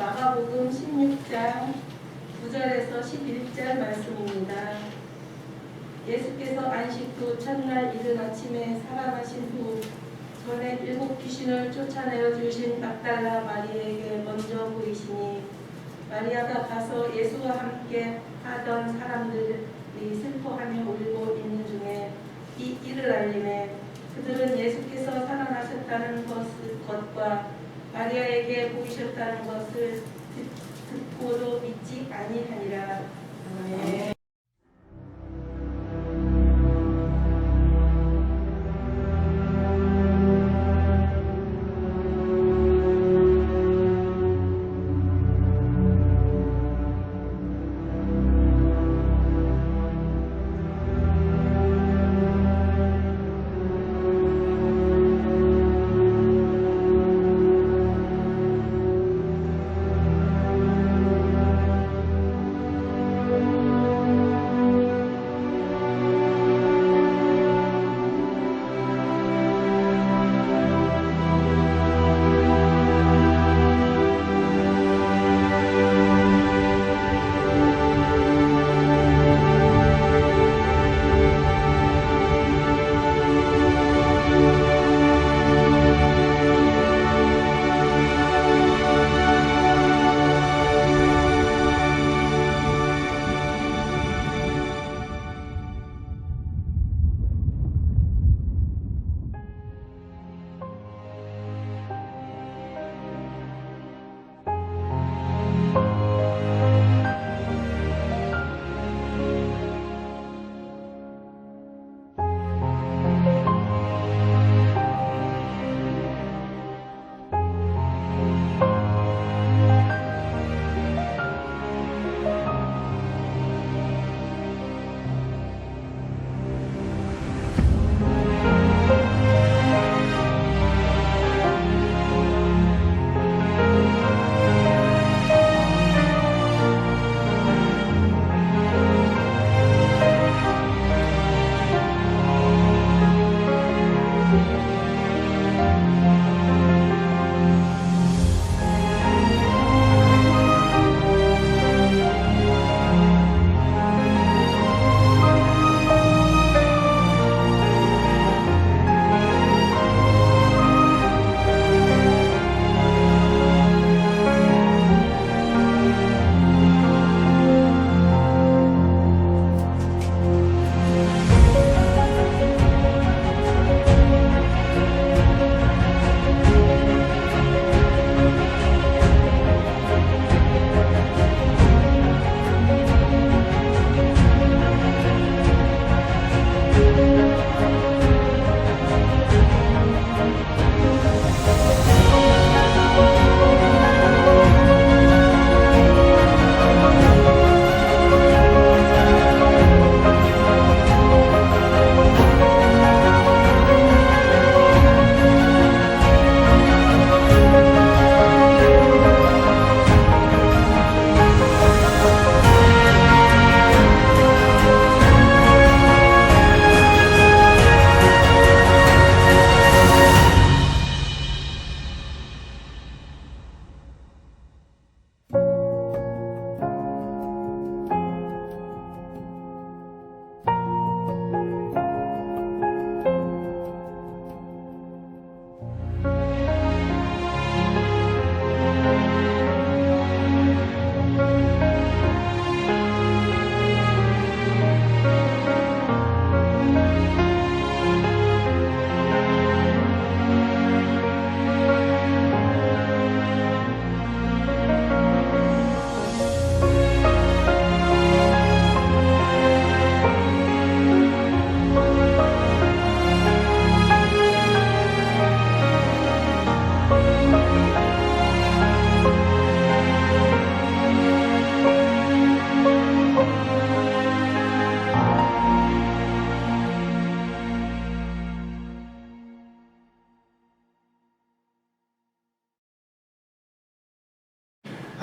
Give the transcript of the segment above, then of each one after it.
마가복음 16장 9절에서 11절 말씀입니다. 예수께서 안식 후 첫날 이른 아침에 살아나신 후 전에 7 귀신을 쫓아내어 주신 막달라 마리아에게 먼저 보이시니 마리아가 가서 예수와 함께 하던 사람들이 슬퍼하며 울고 있는 중에 이 일을 알리매 그들은 예수께서 살아나셨다는 것과 마리아에게 보이셨다는 것을 듣고도 믿지 아니하니라. 아멘.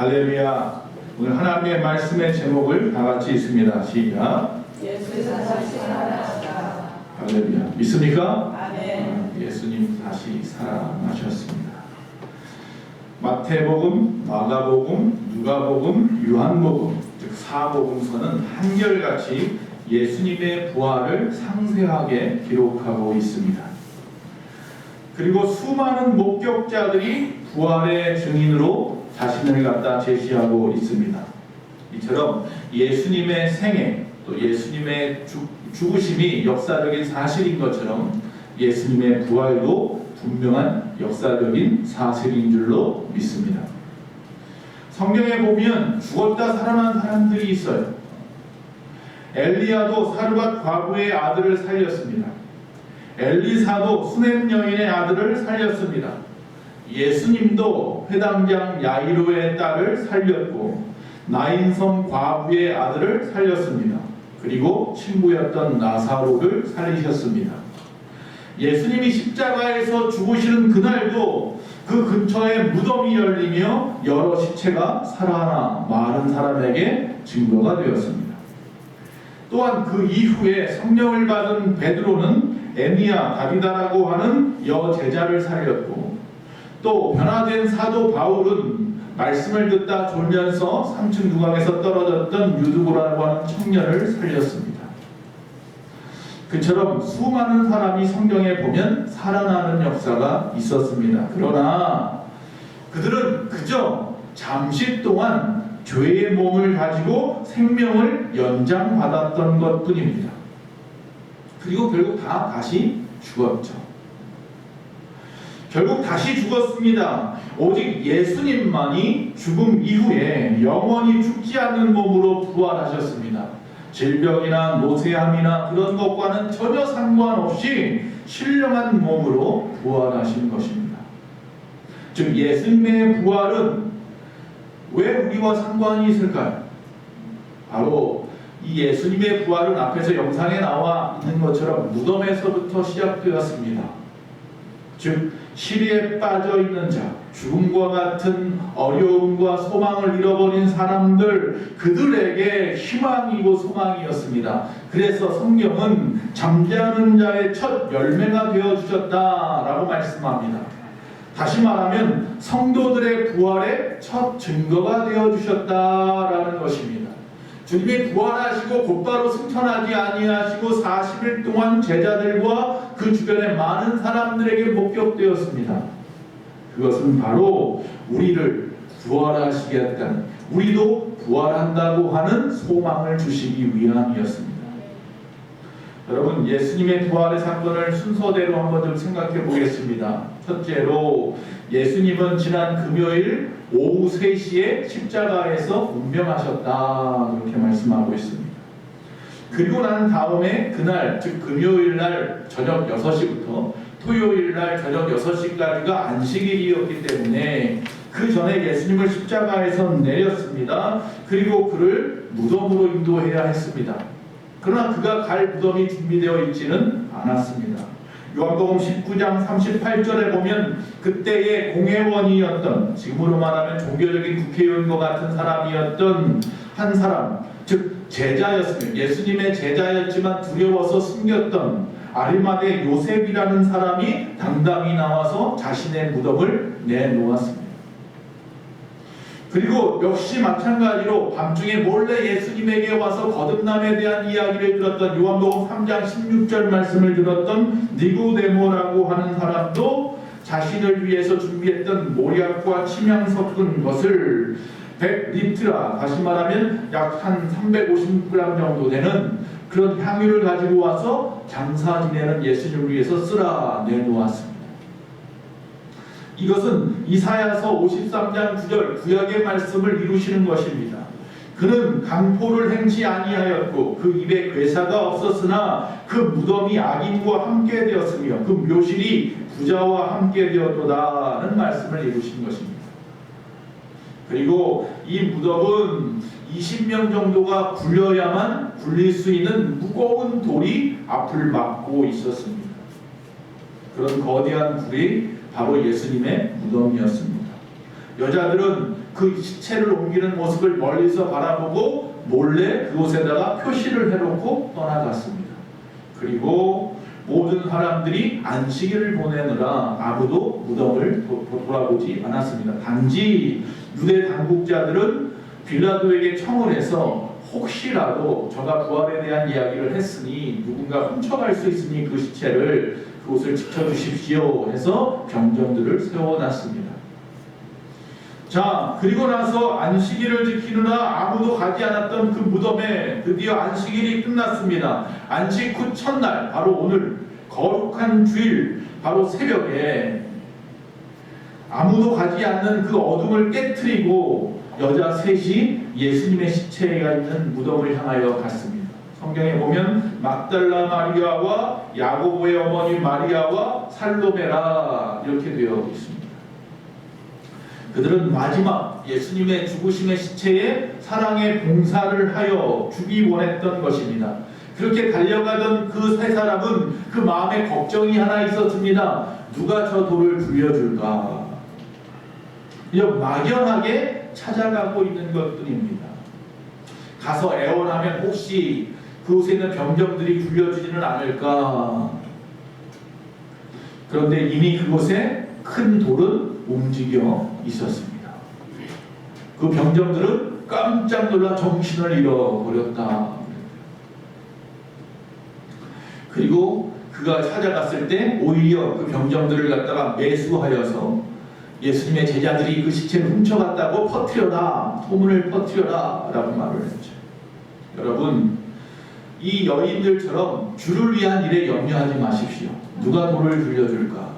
할렐루야. 오늘 하나님의 말씀의 제목을 다 같이 읽습니다. 시작. 예수께서 다시 살아나셨다. 할렐루야. 믿습니까? 아멘. 예수님 다시 살아나셨습니다. 마태복음, 마가복음, 누가복음, 요한복음, 즉 사복음서는 한결같이 예수님의 부활을 상세하게 기록하고 있습니다. 그리고 수많은 목격자들이 부활의 증인으로 자신을 갖다 제시하고 있습니다. 이처럼 예수님의 생애, 또 예수님의 죽으심이 역사적인 사실인 것처럼 예수님의 부활도 분명한 역사적인 사실인 줄로 믿습니다. 성경에 보면 죽었다 살아난 사람들이 있어요. 엘리야도 사르밧 과부의 아들을 살렸습니다. 엘리사도 수넴 여인의 아들을 살렸습니다. 예수님도 회당장 야이로의 딸을 살렸고 나인성 과부의 아들을 살렸습니다. 그리고 친구였던 나사로를 살리셨습니다. 예수님이 십자가에서 죽으시는 그날도 그 근처에 무덤이 열리며 여러 시체가 살아나 많은 사람에게 증거가 되었습니다. 또한 그 이후에 성령을 받은 베드로는 에니야 다비다라고 하는 여제자를 살렸고, 또 변화된 사도 바울은 말씀을 듣다 졸면서 3층 누각에서 떨어졌던 유두고라고 하는 청년을 살렸습니다. 그처럼 수많은 사람이 성경에 보면 살아나는 역사가 있었습니다. 그러나 그들은 그저 잠시 동안 죄의 몸을 가지고 생명을 연장받았던 것뿐입니다. 그리고 결국 다시 죽었죠. 결국 다시 죽었습니다. 오직 예수님만이 죽음 이후에 영원히 죽지 않는 몸으로 부활하셨습니다. 질병이나 노쇠함이나 그런 것과는 전혀 상관없이 신령한 몸으로 부활하신 것입니다. 즉 예수님의 부활은 왜 우리와 상관이 있을까요? 바로 이 예수님의 부활은 앞에서 영상에 나와 있는 것처럼 무덤에서부터 시작되었습니다. 즉 시리에 빠져 있는 자, 죽음과 같은 어려움과 소망을 잃어버린 사람들, 그들에게 희망이고 소망이었습니다. 그래서 성경은 잠자는 자의 첫 열매가 되어주셨다라고 말씀합니다. 다시 말하면 성도들의 부활의 첫 증거가 되어주셨다라는 것입니다. 주님이 부활하시고 곧바로 승천하지 아니하시고 40일 동안 제자들과 그 주변의 많은 사람들에게 목격되었습니다. 그것은 바로 우리를 부활하시겠다는, 우리도 부활한다고 하는 소망을 주시기 위함이었습니다. 여러분, 예수님의 부활의 사건을 순서대로 한번 좀 생각해 보겠습니다. 첫째로 예수님은 지난 금요일 오후 3시에 십자가에서 운명하셨다, 이렇게 말씀하고 있습니다. 그리고 난 다음에 그날, 즉 금요일날 저녁 6시부터 토요일날 저녁 6시까지가 안식일이었기 때문에 그 전에 예수님을 십자가에서 내렸습니다. 그리고 그를 무덤으로 인도해야 했습니다. 그러나 그가 갈 무덤이 준비되어 있지는 않았습니다. 요한복음 19장 38절에 보면 그때의 공회원이었던, 지금으로 말하면 종교적인 국회의원과 같은 사람이었던 한 사람, 즉 제자였습니다. 예수님의 제자였지만 두려워서 숨겼던 아리마대 요셉이라는 사람이 당당히 나와서 자신의 무덤을 내놓았습니다. 그리고 역시 마찬가지로 밤중에 몰래 예수님에게 와서 거듭남에 대한 이야기를 들었던, 요한복음 3장 16절 말씀을 들었던 니고데모라고 하는 사람도 자신을 위해서 준비했던 모략과 침향 섞은 것을 100리트라, 다시 말하면 약 한 350g 정도 되는 그런 향유를 가지고 와서 장사 지내는 예수님을 위해서 쓰라 내놓았습니다. 이것은 이사야서 53장 9절 구약의 말씀을 이루시는 것입니다. 그는 강포를 행치 아니하였고 그 입에 괴사가 없었으나 그 무덤이 악인과 함께 되었으며 그 묘실이 부자와 함께 되었도다는 말씀을 이루신 것입니다. 그리고 이 무덤은 20명 정도가 굴려야만 굴릴 수 있는 무거운 돌이 앞을 막고 있었습니다. 그런 거대한 굴이 바로 예수님의 무덤이었습니다. 여자들은 그 시체를 옮기는 모습을 멀리서 바라보고 몰래 그곳에다가 표시를 해놓고 떠나갔습니다. 그리고 모든 사람들이 안식일을 보내느라 아무도 무덤을 돌아보지 않았습니다. 단지 유대 당국자들은 빌라도에게 청을 해서 혹시라도 저가 부활에 대한 이야기를 했으니 누군가 훔쳐갈 수 있으니 그 시체를 그곳을 지켜주십시오 해서 병정들을 세워놨습니다. 자, 그리고 나서 안식일을 지키느라 아무도 가지 않았던 그 무덤에 드디어 안식일이 끝났습니다. 안식 후 첫날, 바로 오늘 거룩한 주일, 바로 새벽에 아무도 가지 않는 그 어둠을 깨트리고 여자 셋이 예수님의 시체가 있는 무덤을 향하여 갔습니다. 성경에 보면 막달라 마리아와 야고보의 어머니 마리아와 살로메라 이렇게 되어 있습니다. 그들은 마지막 예수님의 죽으심의 시체에 사랑의 봉사를 하여 주기 원했던 것입니다. 그렇게 달려가던 그 세 사람은 그 마음에 걱정이 하나 있었습니다. 누가 저 돌을 굴려줄까? 그냥 막연하게 찾아가고 있는 것뿐입니다. 가서 애원하면 혹시 그곳에 있는 병정들이 굴려주지는 않을까? 그런데 이미 그곳에 큰 돌은 움직여 있었습니다. 그 병정들은 깜짝 놀라 정신을 잃어버렸다. 그리고 그가 찾아갔을 때 오히려 그 병정들을 갖다가 매수하여서 예수님의 제자들이 그 시체를 훔쳐갔다고 퍼뜨려라, 소문을 퍼뜨려라 라고 말을 했죠. 여러분, 이 여인들처럼 주를 위한 일에 염려하지 마십시오. 누가 돌을 굴려줄까?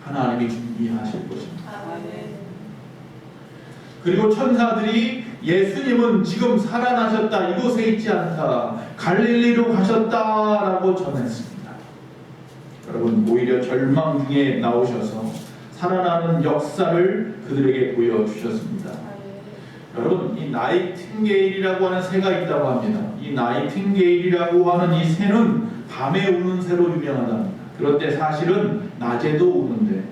하나님이 준비하실 것입니다. 그리고 천사들이 예수님은 지금 살아나셨다, 이곳에 있지 않다, 갈릴리로 가셨다라고 전했습니다. 여러분, 오히려 절망 중에 나오셔서 살아나는 역사를 그들에게 보여주셨습니다. 여러분, 이 나이팅게일이라고 하는 새가 있다고 합니다. 이 나이팅게일이라고 하는 이 새는 밤에 우는 새로 유명하답니다. 그런데 사실은 낮에도 우는데,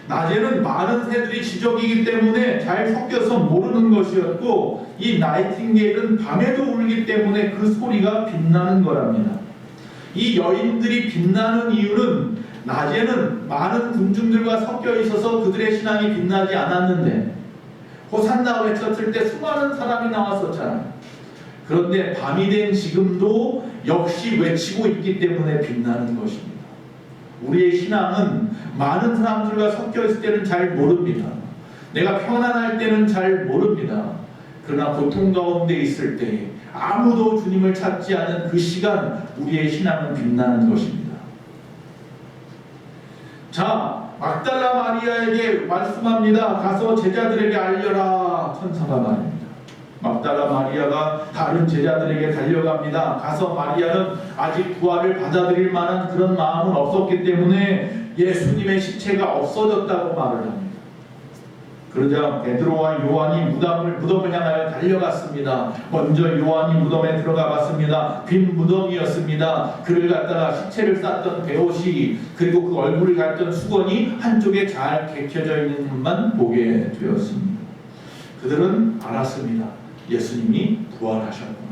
낮에는 많은 새들이 지적이기 때문에 잘 섞여서 모르는 것이었고, 이 나이팅게일은 밤에도 울기 때문에 그 소리가 빛나는 거랍니다. 이 여인들이 빛나는 이유는 낮에는 많은 군중들과 섞여 있어서 그들의 신앙이 빛나지 않았는데, 호산나 외쳤을 때 수많은 사람이 나왔었잖아요. 그런데 밤이 된 지금도 역시 외치고 있기 때문에 빛나는 것입니다. 우리의 신앙은 많은 사람들과 섞여 있을 때는 잘 모릅니다. 내가 편안할 때는 잘 모릅니다. 그러나 고통 가운데 있을 때 아무도 주님을 찾지 않은 그 시간, 우리의 신앙은 빛나는 것입니다. 자, 막달라 마리아에게 말씀합니다. 가서 제자들에게 알려라. 천사가 말입니다. 막달라 마리아가 다른 제자들에게 달려갑니다. 가서 마리아는 아직 부활을 받아들일 만한 그런 마음은 없었기 때문에 예수님의 시체가 없어졌다고 말을 합니다. 그러자 베드로와 요한이 무덤을 향하여 달려갔습니다. 먼저 요한이 무덤에 들어가 봤습니다. 빈 무덤이었습니다. 그를 갖다가 시체를 쌌던 베옷이, 그리고 그 얼굴을 가렸던 수건이 한쪽에 잘 개켜져 있는 것만 보게 되었습니다. 그들은 알았습니다. 예수님이 부활하셨구나.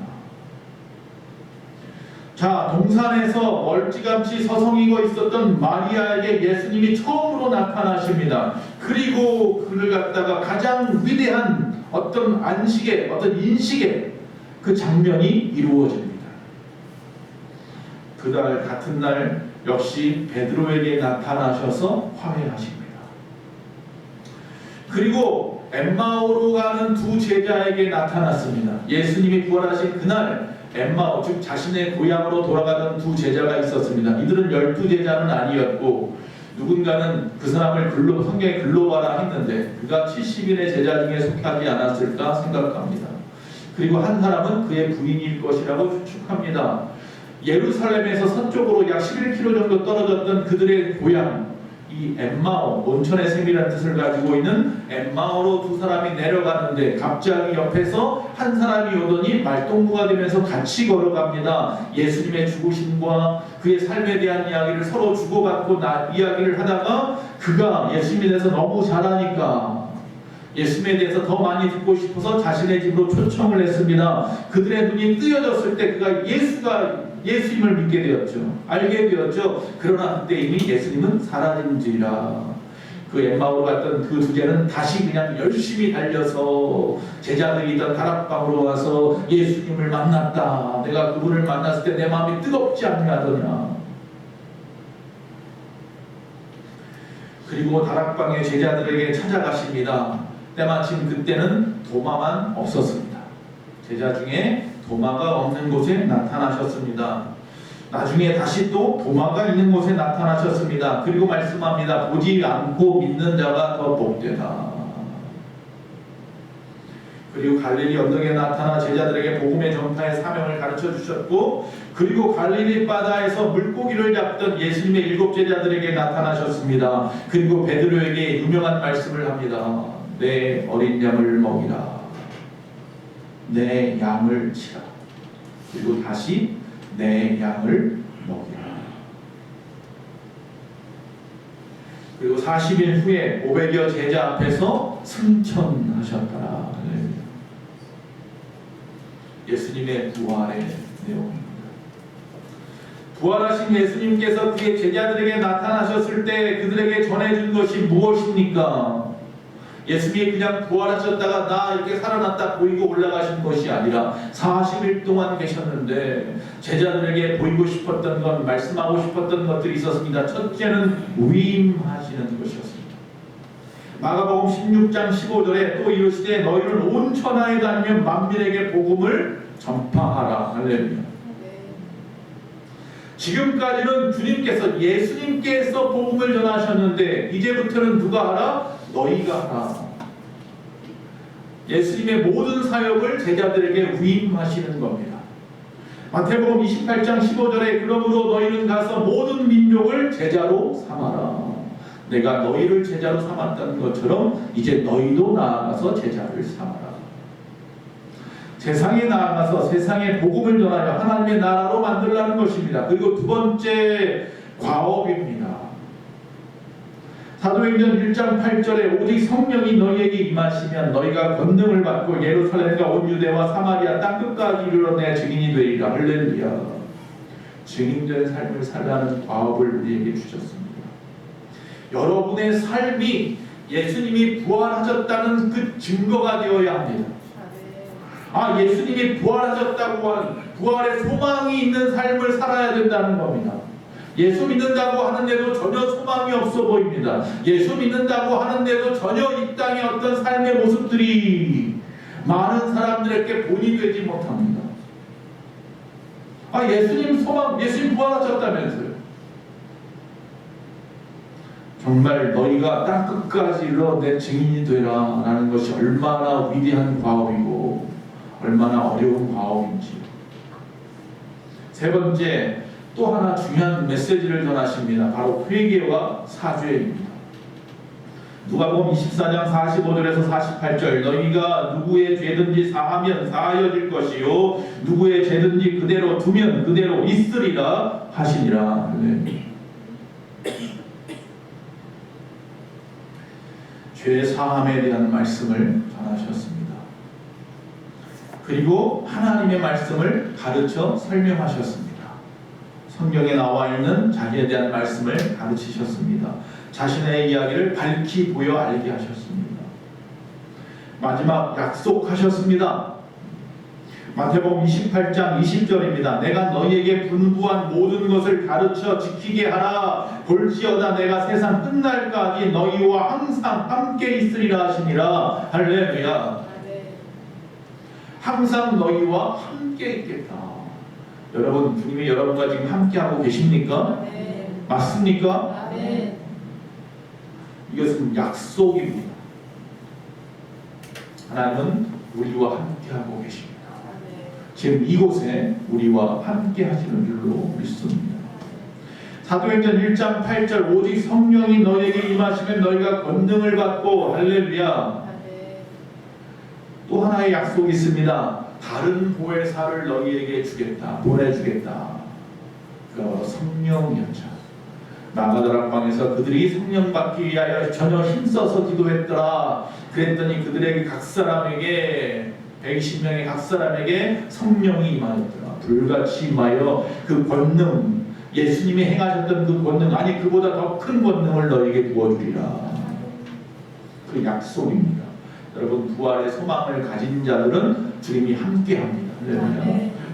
자, 동산에서 멀찌감치 서성이고 있었던 마리아에게 예수님이 처음으로 나타나십니다. 그리고 그를 갖다가 가장 위대한 어떤 안식의, 어떤 인식의 그 장면이 이루어집니다. 그날 같은 날 역시 베드로에게 나타나셔서 화해하십니다. 그리고 엠마오로 가는 두 제자에게 나타났습니다. 예수님이 부활하신 그날 엠마오, 즉 자신의 고향으로 돌아가던 두 제자가 있었습니다. 이들은 12제자는 아니었고, 누군가는 그 사람을 성경에 글로바라 했는데 그가 70인의 제자 중에 속하지 않았을까 생각합니다. 그리고 한 사람은 그의 부인일 것이라고 추측합니다. 예루살렘에서 서쪽으로 약 11km 정도 떨어졌던 그들의 고향, 이 엠마오, 온천의 샘이라는 뜻을 가지고 있는 엠마오로 두 사람이 내려가는데 갑자기 옆에서 한 사람이 오더니 말동무가 되면서 같이 걸어갑니다. 예수님의 죽으심과 그의 삶에 대한 이야기를 서로 주고받고 이야기를 하다가 그가 예수님에 대해서 너무 잘하니까 예수님에 대해서 더 많이 듣고 싶어서 자신의 집으로 초청을 했습니다. 그들의 눈이 뜨여졌을 때 그가 예수님을 믿게 되었죠. 알게 되었죠. 그러나 그때 이미 예수님은 사라진지라. 그 엠마오로 갔던 그 주제는 다시 그냥 열심히 달려서 제자들이 있던 다락방으로 와서 예수님을 만났다. 내가 그분을 만났을 때 내 마음이 뜨겁지 않냐더냐. 그리고 다락방의 제자들에게 찾아가십니다. 때마침 그때는 도마만 없었습니다. 제자 중에 도마가 없는 곳에 나타나셨습니다. 나중에 다시 또 도마가 있는 곳에 나타나셨습니다. 그리고 말씀합니다. 보지 않고 믿는 자가 더 복되다. 그리고 갈릴리 언덕에 나타나 제자들에게 복음의 전파의 사명을 가르쳐 주셨고, 그리고 갈릴리 바다에서 물고기를 잡던 예수님의 7 제자들에게 나타나셨습니다. 그리고 베드로에게 유명한 말씀을 합니다. 내 어린 양을 먹이라. 내 양을 치라. 그리고 다시 내 양을 먹이라. 그리고 40일 후에 500여 제자 앞에서 승천하셨더라. 예수님의 부활의 내용입니다. 부활하신 예수님께서 그의 제자들에게 나타나셨을 때 그들에게 전해준 것이 무엇입니까? 예수님이 그냥 부활하셨다가 나 이렇게 살아났다 보이고 올라가신 것이 아니라 40일 동안 계셨는데 제자들에게 보이고 싶었던 것, 말씀하고 싶었던 것들이 있었습니다. 첫째는 위임하시는 것이었습니다. 마가복음 16장 15절에 또 이르시되 너희는 온 천하에 다니며 만민에게 복음을 전파하라. 할렐루야. 지금까지는 주님께서 예수님께서 복음을 전하셨는데 이제부터는 누가 하라? 너희가 하라. 예수님의 모든 사역을 제자들에게 위임하시는 겁니다. 마태복음 28장 15절에 그러므로 너희는 가서 모든 민족을 제자로 삼아라. 내가 너희를 제자로 삼았다는 것처럼 이제 너희도 나아가서 제자를 삼아라. 세상에 나아가서 세상에 복음을 전하여 하나님의 나라로 만들라는 것입니다. 그리고 두 번째 과업입니다. 사도행전 1장 8절에 오직 성령이 너희에게 임하시면 너희가 권능을 받고 예루살렘과 온 유대와 사마리아 땅끝까지 이르러 내 증인이 되리라. 할렐루야. 증인된 삶을 살라는 과업을 우리에게 주셨습니다. 여러분의 삶이 예수님이 부활하셨다는 그 증거가 되어야 합니다. 예수님이 부활하셨다고 하는 부활의 소망이 있는 삶을 살아야 된다는 겁니다. 예수 믿는다고 하는데도 전혀 소망이 없어 보입니다. 예수 믿는다고 하는데도 전혀 이 땅의 어떤 삶의 모습들이 많은 사람들에게 본이 되지 못합니다. 예수님 부활하셨다면서요. 정말 너희가 땅끝까지 이르러 내 증인이 되라 라는 것이 얼마나 위대한 과업이고 얼마나 어려운 과업인지. 세 번째, 또 하나 중요한 메시지를 전하십니다. 바로 회개와 사죄입니다. 누가복음 24장 45절에서 48절 너희가 누구의 죄든지 사하면 사하여질 것이요 누구의 죄든지 그대로 두면 그대로 있으리라 하시니라. 죄 사함에 대한 말씀을 전하셨습니다. 그리고 하나님의 말씀을 가르쳐 설명하셨습니다. 성경에 나와 있는 자기에 대한 말씀을 가르치셨습니다. 자신의 이야기를 밝히 보여 알게 하셨습니다. 마지막 약속하셨습니다. 마태복음 28장 20절입니다. 내가 너희에게 분부한 모든 것을 가르쳐 지키게 하라. 볼지어다 내가 세상 끝날까지 너희와 항상 함께 있으리라 하시니라. 할렐루야. 항상 너희와 함께 있겠다. 여러분, 주님이 여러분과 지금 함께하고 계십니까? 맞습니까? 이것은 약속입니다. 하나님은 우리와 함께하고 계십니다. 지금 이곳에 우리와 함께 하시는 줄로 믿습니다. 사도행전 1장 8절 오직 성령이 너희에게 임하시면 너희가 권능을 받고 할렐루야. 또 하나의 약속이 있습니다. 다른 보혜사를 너희에게 주겠다. 보내주겠다. 그 성령이었죠. 마가다락방에서 그들이 성령 받기 위하여 전혀 힘써서 기도했더라. 그랬더니 그들에게 각 사람에게 120명의 각 사람에게 성령이 임하였더라. 불같이 임하여 그 권능, 예수님이 행하셨던 그 권능, 아니 그보다 더 큰 권능을 너에게 부어주리라. 그 약속입니다. 여러분, 부활의 소망을 가진 자들은 주님이 함께합니다.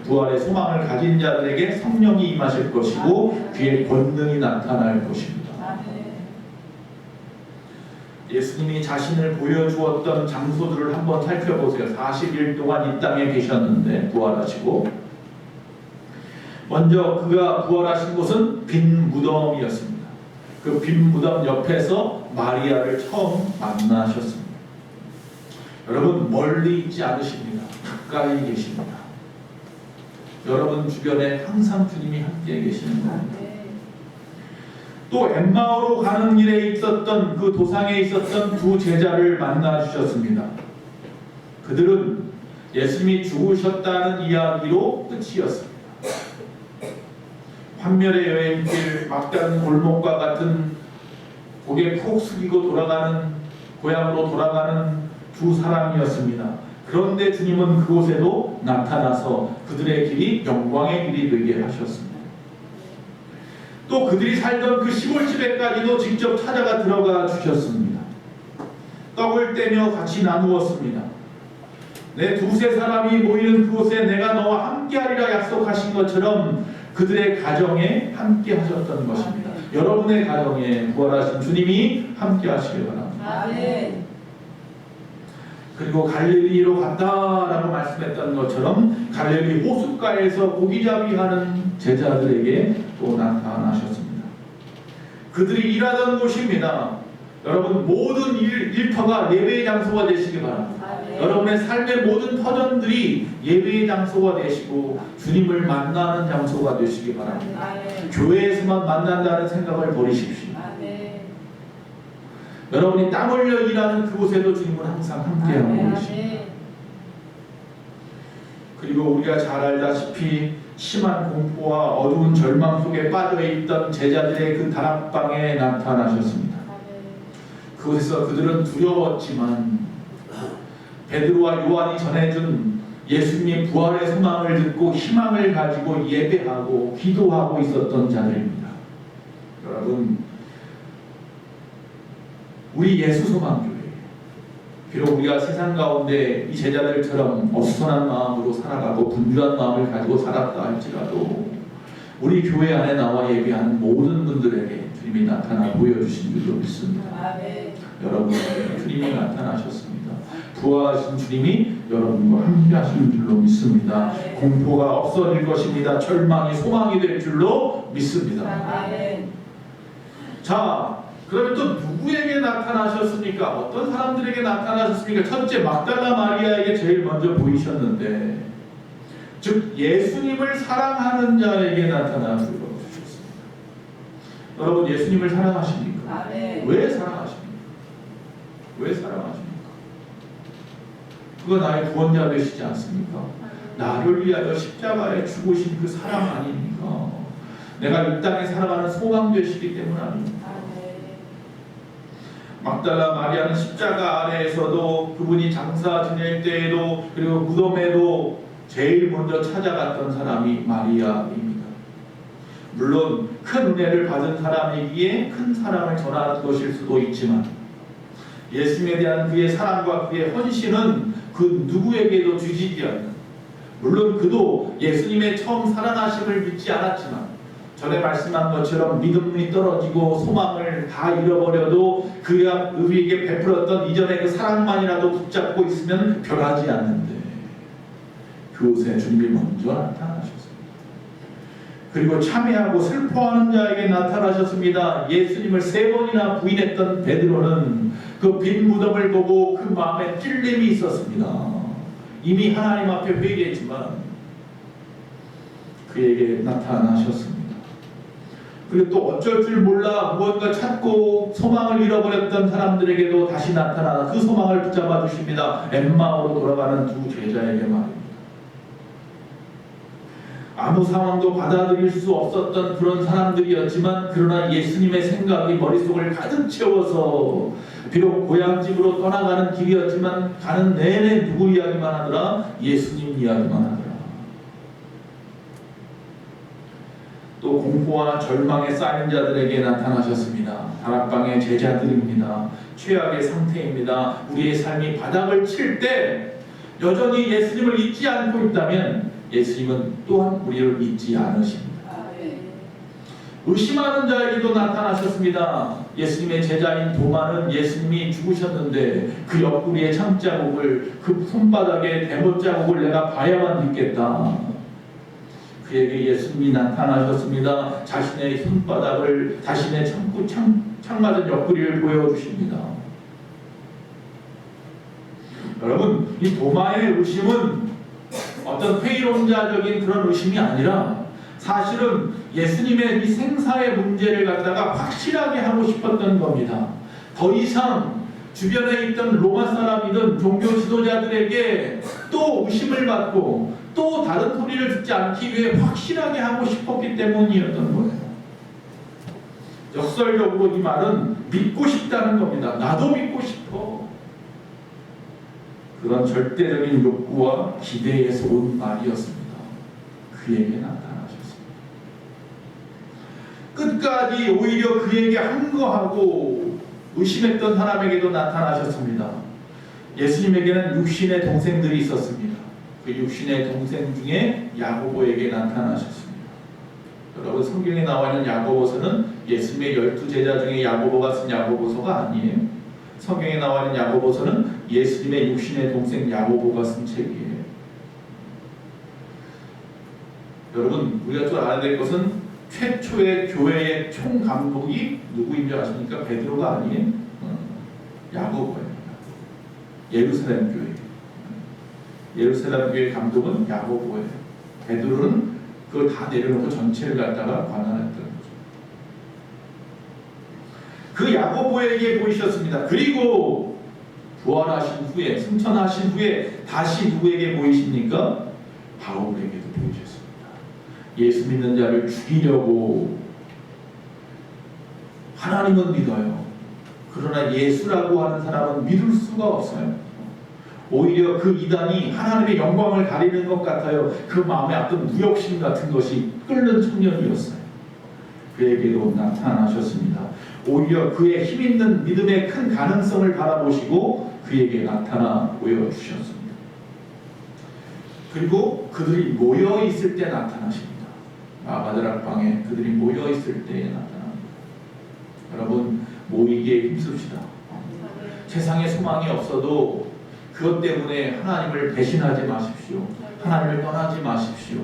부활의 소망을 가진 자들에게 성령이 임하실 것이고 그의 권능이 나타날 것입니다. 예수님이 자신을 보여주었던 장소들을 한번 살펴보세요. 40일 동안 이 땅에 계셨는데 부활하시고, 먼저 그가 부활하신 곳은 빈 무덤이었습니다. 그 빈 무덤 옆에서 마리아를 처음 만나셨습니다. 여러분, 멀리 있지 않으십니다. 가까이 계십니다. 여러분 주변에 항상 주님이 함께 계시는 겁니다. 또 엠마오로 가는 길에 있었던 그 도상에 있었던 두 제자를 만나 주셨습니다. 그들은 예수님이 죽으셨다는 이야기로 끝이었습니다. 환멸의 여행길, 막다른 골목과 같은 고개 푹 숙이고 돌아가는, 고향으로 돌아가는 두 사람이었습니다. 그런데 주님은 그곳에도 나타나서 그들의 길이 영광의 길이 되게 하셨습니다. 또 그들이 살던 그 시골집에까지도 직접 찾아가 들어가 주셨습니다. 떡을 떼며 같이 나누었습니다. 내 두세 사람이 모이는 그곳에 내가 너와 함께하리라 약속하신 것처럼 그들의 가정에 함께 하셨던 것입니다. 여러분의 가정에 부활하신 주님이 함께 하시길 바랍니다. 아멘. 그리고 갈릴리로 갔다라고 말씀했던 것처럼 갈릴리 호숫가에서 고기잡이하는 제자들에게 또 나타나셨습니다. 그들이 일하던 곳입니다. 여러분, 모든 일터가 예배의 장소가 되시기 바랍니다. 여러분의 삶의 모든 터전들이 예배의 장소가 되시고 주님을 만나는 장소가 되시기 바랍니다. 교회에서만 만난다는 생각을 버리십시오. 여러분이 땀 흘려 일하는 그곳에도 주님은 항상 함께하고 계십니다. 그리고 우리가 잘 알다시피 심한 공포와 어두운 절망 속에 빠져있던 제자들의 그 다락방에 나타나셨습니다. 그곳에서 그들은 두려웠지만 베드로와 요한이 전해준 예수님의 부활의 소망을 듣고 희망을 가지고 예배하고 기도하고 있었던 자들입니다. 여러분, 우리 예수소망교회, 비록 우리가 세상 가운데 이 제자들처럼 어수선한 마음으로 살아가고 분주한 마음을 가지고 살았다 할지라도 우리 교회 안에 나와 예배하는 모든 분들에게 주님이 나타나 보여주신 줄로 믿습니다. 여러분에게 주님이 나타나셨습니다. 부활하신 주님이 여러분과 함께 하시는 줄로 믿습니다. 공포가 없어질 것입니다. 절망이 소망이 될 줄로 믿습니다. 자, 그러면 또 누구에게 나타나셨습니까? 어떤 사람들에게 나타나셨습니까? 첫째, 막달라 마리아에게 제일 먼저 보이셨는데, 즉 예수님을 사랑하는 자에게 나타나 주셨습니다. 여러분, 예수님을 사랑하십니까? 왜 사랑하십니까? 왜 사랑하십니까? 그거 나의 구원자 되시지 않습니까? 나를 위하여 십자가에 죽으신 그 사랑 아닙니까? 내가 이 땅에 살아가는 소망 되시기 때문 아닙니까? 막달라 마리아는 십자가 아래에서도 그분이 장사 지낼 때에도 그리고 무덤에도 제일 먼저 찾아갔던 사람이 마리아입니다. 물론 큰 은혜를 받은 사람이기에 큰 사랑을 전하는 것일 수도 있지만 예수님에 대한 그의 사랑과 그의 헌신은 그 누구에게도 주시지 않는, 물론 그도 예수님의 처음 살아나심을 믿지 않았지만 전에 말씀한 것처럼 믿음이 떨어지고 소망을 다 잃어버려도 그가 우리에게 베풀었던 이전의 그 사랑만이라도 붙잡고 있으면 변하지 않는데 그곳에 주님이 먼저 나타나셨습니다. 그리고 참회하고 슬퍼하는 자에게 나타나셨습니다. 예수님을 3번이나 부인했던 베드로는 그 빈 무덤을 보고 그 마음에 찔림이 있었습니다. 이미 하나님 앞에 회개했지만 그에게 나타나셨습니다. 그리고 또 어쩔 줄 몰라 무언가 찾고 소망을 잃어버렸던 사람들에게도 다시 나타나 그 소망을 붙잡아 주십니다. 엠마오로 돌아가는 두 제자에게 말입니다. 아무 상황도 받아들일 수 없었던 그런 사람들이었지만, 그러나 예수님의 생각이 머릿속을 가득 채워서 비록 고향집으로 떠나가는 길이었지만 가는 내내 누구 이야기만 하더라? 예수님 이야기만 하더라. 또 공포와 절망에 쌓인 자들에게 나타나셨습니다. 다락방의 제자들입니다. 최악의 상태입니다. 우리의 삶이 바닥을 칠 때 여전히 예수님을 잊지 않고 있다면 예수님은 또한 우리를 잊지 않으십니다. 의심하는 자에게도 나타나셨습니다. 예수님의 제자인 도마는 예수님이 죽으셨는데 그 옆구리의 창자국을, 그 손바닥에 대못자국을 내가 봐야만 믿겠다. 그에게 예수님이 나타나셨습니다. 자신의 손바닥을, 자신의 창 맞은 옆구리를 보여주십니다. 여러분, 이 도마의 의심은 어떤 회의론자적인 그런 의심이 아니라 사실은 예수님의 이 생사의 문제를 갖다가 확실하게 하고 싶었던 겁니다. 더 이상 주변에 있던 로마 사람이든 종교 지도자들에게 또 의심을 받고 또 다른 소리를 듣지 않기 위해 확실하게 하고 싶었기 때문이었던 거예요. 역설적으로 이 말은 믿고 싶다는 겁니다. 나도 믿고 싶어. 그런 절대적인 욕구와 기대에서 온 말이었습니다. 그에게 나타나셨습니다. 끝까지 오히려 그에게 항거하고 의심했던 사람에게도 나타나셨습니다. 예수님에게는 육신의 동생들이 있었습니다. 그 육신의 동생 중에 야고보에게 나타나셨습니다. 여러분, 성경에 나와 있는 야고보서는 예수님의 12제자 중에 야고보가 쓴 야고보서가 아니에요. 성경에 나와 있는 야고보서는 예수님의 육신의 동생 야고보가 쓴 책이에요. 여러분, 우리가 또 알아야 될 것은 최초의 교회의 총감독이 누구인 줄 아십니까? 베드로가 아니에요. 야고보예요. 예루살렘 교회. 예루살렘 교회 감독은 야고보예요. 베드로는 그걸 다 내려놓고 전체를 갖다가 관할했던 거죠. 그 야고보에게 보이셨습니다. 그리고 부활하신 후에, 승천하신 후에 다시 누구에게 보이십니까? 바울에게도 보이셨습니다. 예수 믿는 자를 죽이려고 하나님은 믿어요. 그러나 예수라고 하는 사람은 믿을 수가 없어요. 오히려 그 이단이 하나님의 영광을 가리는 것 같아요. 그 마음에 어떤 무욕심 같은 것이 끓는 청년이었어요. 그에게도 나타나셨습니다. 오히려 그의 힘있는 믿음의 큰 가능성을 바라보시고 그에게 나타나 보여주셨습니다. 그리고 그들이 모여있을 때 나타나십니다. 마가다락방에 그들이 모여있을 때에 나타납니다. 여러분, 모이기에 힘씁시다. 세상에 소망이 없어도 그것 때문에 하나님을 배신하지 마십시오. 하나님을 떠나지 마십시오.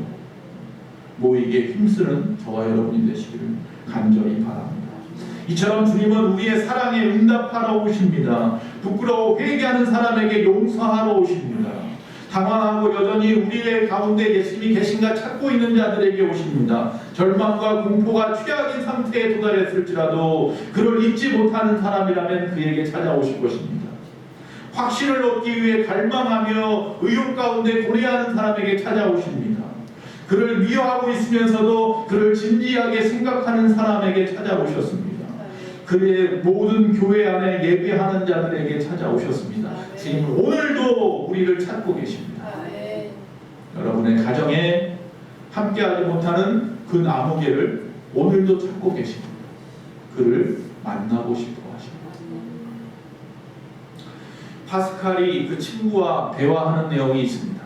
모이기에 힘쓰는 저와 여러분이 되시기를 간절히 바랍니다. 이처럼 주님은 우리의 사랑에 응답하러 오십니다. 부끄러워 회개하는 사람에게 용서하러 오십니다. 당황하고 여전히 우리의 가운데 예수님이 계신가 찾고 있는 자들에게 오십니다. 절망과 공포가 최악인 상태에 도달했을지라도 그를 잊지 못하는 사람이라면 그에게 찾아오실 것입니다. 확신을 얻기 위해 갈망하며 의욕 가운데 고뇌하는 사람에게 찾아오십니다. 그를 미워하고 있으면서도 그를 진지하게 생각하는 사람에게 찾아오셨습니다. 그의 모든 교회 안에 예배하는 자들에게 찾아오셨습니다. 주님은 오늘도 우리를 찾고 계십니다. 여러분의 가정에 함께하지 못하는 그 나무개를 오늘도 찾고 계십니다. 그를 만나고 싶어 하십니다. 파스칼이 그 친구와 대화하는 내용이 있습니다.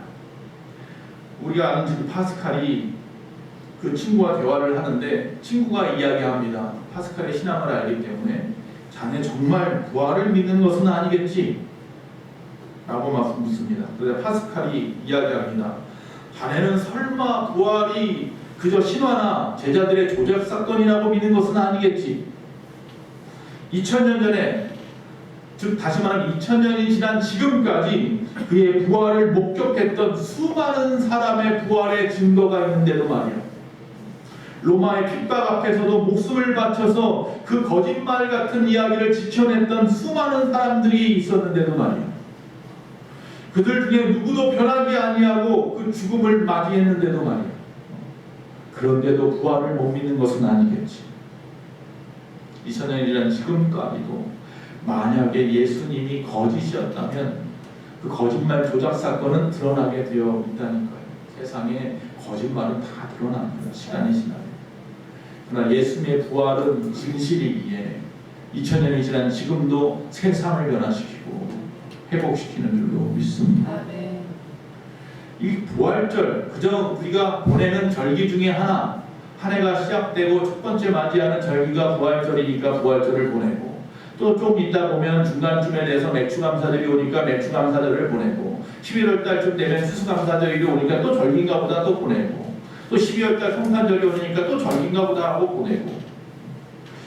우리가 아는 그 파스칼이 그 친구와 대화를 하는데 친구가 이야기합니다. 파스칼의 신앙을 알기 때문에 자네 정말 부활을 믿는 것은 아니겠지? 라고 묻습니다. 그래서 파스칼이 이야기합니다. 자네는 설마 부활이 그저 신화나 제자들의 조작 사건이라고 믿는 것은 아니겠지? 2000년 전에, 즉 다시 말하면 2000년이 지난 지금까지 그의 부활을 목격했던 수많은 사람의 부활의 증거가 있는데도 말이야. 로마의 핍박 앞에서도 목숨을 바쳐서 그 거짓말 같은 이야기를 지켜냈던 수많은 사람들이 있었는데도 말이야. 그들 중에 누구도 변하지 아니하고 그 죽음을 맞이했는데도 말이야. 그런데도 부활을 못 믿는 것은 아니겠지. 2000년이라는 지금까지도 만약에 예수님이 거짓이었다면 그 거짓말 조작 사건은 드러나게 되어 있다는 거예요. 세상에 거짓말은 다 드러납니다. 시간이 지나면. 그러나 예수님의 부활은 진실이기에 2000년이 지난 지금도 세상을 변화시키고 회복시키는 줄로 믿습니다. 아멘. 이 부활절, 그저 우리가 보내는 절기 중에 하나, 한 해가 시작되고 첫 번째 맞이하는 절기가 부활절이니까 부활절을 보내고, 또 좀 있다 보면 중간쯤에 돼서 맥주감사절이 오니까 맥주감사절을 보내고, 11월 달쯤 되면 추수감사절이 오니까 또 절기인가 보다 또 보내고, 또 12월 달 성탄절이 오니까 또 절기인가 보다 하고 보내고,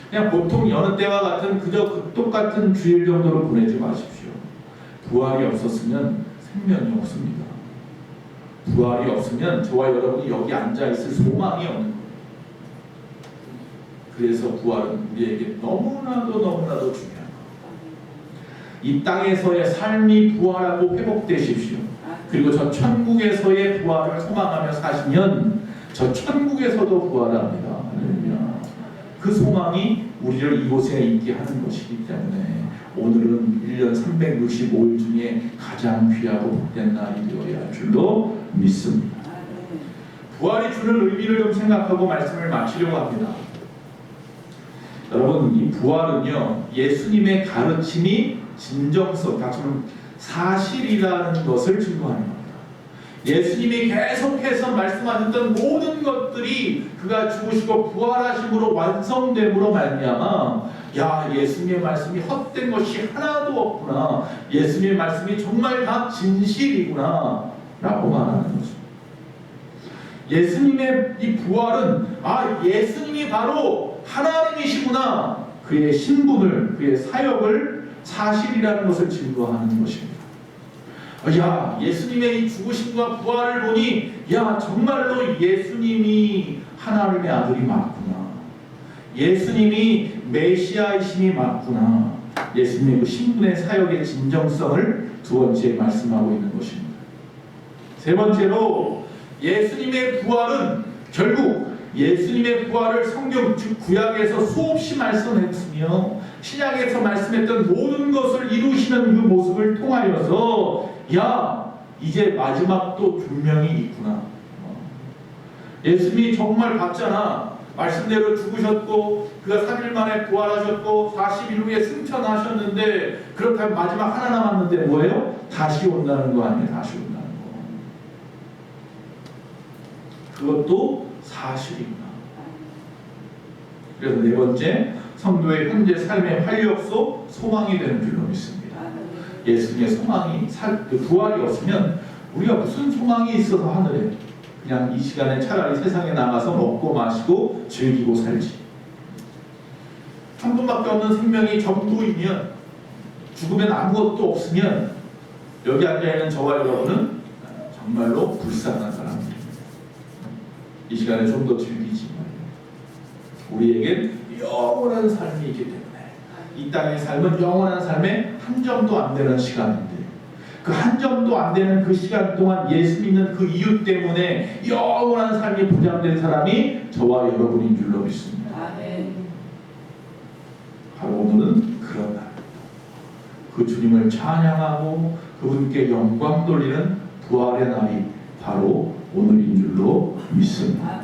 그냥 보통 여느 때와 같은 그저 그 똑같은 주일 정도로 보내지 마십시오. 부활이 없었으면 생명이 없습니다. 부활이 없으면 저와 여러분이 여기 앉아있을 소망이 없는 거예요. 그래서 부활은 우리에게 너무나도 중요한 거예요. 이 땅에서의 삶이 부활하고 회복되십시오. 그리고 저 천국에서의 부활을 소망하며 사시면 저 천국에서도 부활합니다. 할렐루야. 그 소망이 우리를 이곳에 있게 하는 것이기 때문에 오늘은 1년 365일 중에 가장 귀하고 복된 날이 되어야 할 줄로 믿습니다. 부활이 주는 의미를 좀 생각하고 말씀을 마치려고 합니다. 여러분, 이 부활은요, 예수님의 가르침이 진정성, 다시금 사실이라는 것을 증거하는 겁니다. 예수님이 계속해서 말씀하셨던 모든 것들이 그가 죽으시고 부활하심으로 완성됨으로 말미암아, 야, 예수님의 말씀이 헛된 것이 하나도 없구나, 예수님의 말씀이 정말 다 진실이구나 라고 말하는 거죠. 예수님의 이 부활은 예수님이 바로 하나님이시구나, 그의 신분을, 그의 사역을 사실이라는 것을 증거하는 것입니다. 야, 예수님의 이 죽으심과 부활을 보니, 야, 정말로 예수님이 하나님의 아들이 맞구나, 예수님이 메시아이심이 맞구나, 예수님의 그 신분의 사역의 진정성을 두 번째 말씀하고 있는 것입니다. 세 번째로 예수님의 부활은 결국 예수님의 부활을 성경 즉 구약에서 수없이 말씀했으며 신약에서 말씀했던 모든 것을 이루시는 그 모습을 통하여서, 야, 이제 마지막도 분명히 있구나. 예수님이 정말 봤잖아. 말씀대로 죽으셨고 그가 3일 만에 부활하셨고 40일 후에 승천하셨는데, 그렇다면 마지막 하나 남았는데 뭐예요? 다시 온다는 거 아니에요? 다시 온다는 거. 그것도 사실입니다. 그래서 네 번째, 성도의 현재 삶의 활력소, 소망이 되는 줄로 믿습니다. 예수님의 소망이, 부활이 없으면 우리가 무슨 소망이 있어서 하늘에, 그냥 이 시간에 차라리 세상에 나가서 먹고 마시고 즐기고 살지. 한 분밖에 없는 생명이 전부이면, 죽으면 아무것도 없으면 여기 앉아있는 저와 여러분은 정말로 불쌍한 사람입니다. 이 시간에 좀 더 즐기지 말고, 우리에겐 영원한 삶이 있기 때문에 이 땅의 삶은 영원한 삶의 한 점도 안 되는 시간인데, 그 한 점도 안 되는 그 시간 동안 예수 믿는 그 이유 때문에 영원한 삶이 보장된 사람이 저와 여러분인 줄로 믿습니다. 아멘. 바로 오늘은 그런 날, 그 주님을 찬양하고 그분께 영광 돌리는 부활의 날이 바로 오늘인 줄로 믿습니다.